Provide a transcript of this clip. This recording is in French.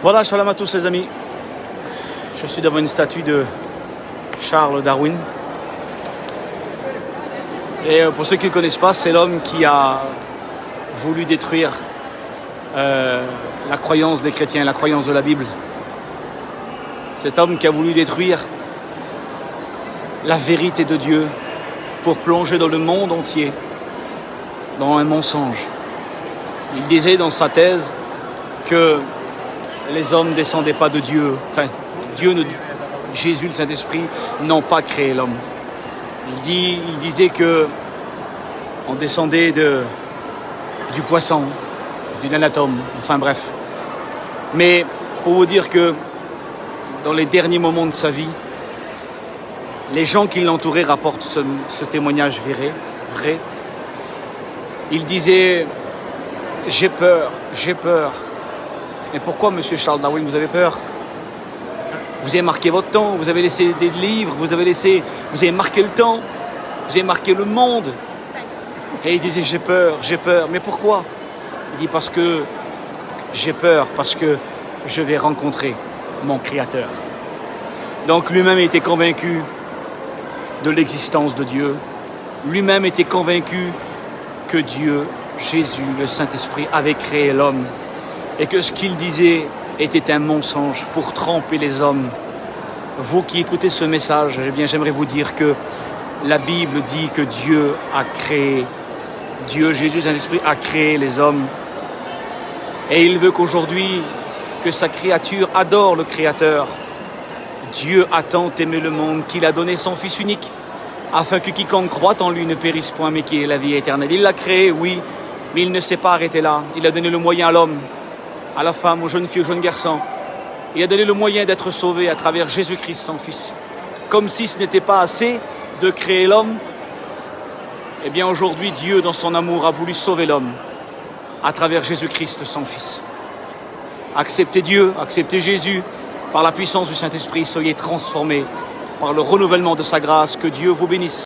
Voilà, shalom à tous les amis. Je suis devant une statue de Charles Darwin. Et pour ceux qui ne le connaissent pas, c'est l'homme qui a voulu détruire la croyance des chrétiens, la croyance de la Bible. Cet homme qui a voulu détruire la vérité de Dieu pour plonger dans le monde entier dans un mensonge. Il disait dans sa thèse que les hommes ne descendaient pas de Dieu. Enfin, Jésus, le Saint-Esprit, n'ont pas créé l'homme. Il disait que on descendait du poisson, d'une anatome, enfin bref. Mais pour vous dire que dans les derniers moments de sa vie, les gens qui l'entouraient rapportent ce témoignage vrai. Il disait « J'ai peur. » Mais pourquoi, monsieur Charles Darwin, vous avez peur? Vous avez marqué votre temps, vous avez laissé des livres, vous avez marqué le temps, vous avez marqué le monde. Et il disait « J'ai peur. » Mais pourquoi? Il dit « Parce que j'ai peur, parce que je vais rencontrer mon Créateur. » Donc lui-même était convaincu de l'existence de Dieu. Lui-même était convaincu que Dieu, Jésus, le Saint-Esprit, avait créé l'homme et que ce qu'il disait était un mensonge pour tromper les hommes. Vous qui écoutez ce message, eh bien, j'aimerais vous dire que la Bible dit que Dieu, Jésus, le Saint-Esprit, a créé les hommes. Et il veut qu'aujourd'hui, que sa créature adore le Créateur. Dieu a tant aimé le monde qu'il a donné son Fils unique, afin que quiconque croit en lui ne périsse point, mais qu'il ait la vie éternelle. Il l'a créé, oui, mais il ne s'est pas arrêté là. Il a donné le moyen à l'homme, à la femme, aux jeunes filles, aux jeunes garçons. Il a donné le moyen d'être sauvé à travers Jésus-Christ, son Fils. Comme si ce n'était pas assez de créer l'homme, eh bien aujourd'hui, Dieu, dans son amour, a voulu sauver l'homme à travers Jésus-Christ, son Fils. Acceptez Dieu, acceptez Jésus. Par la puissance du Saint-Esprit, soyez transformés par le renouvellement de sa grâce. Que Dieu vous bénisse.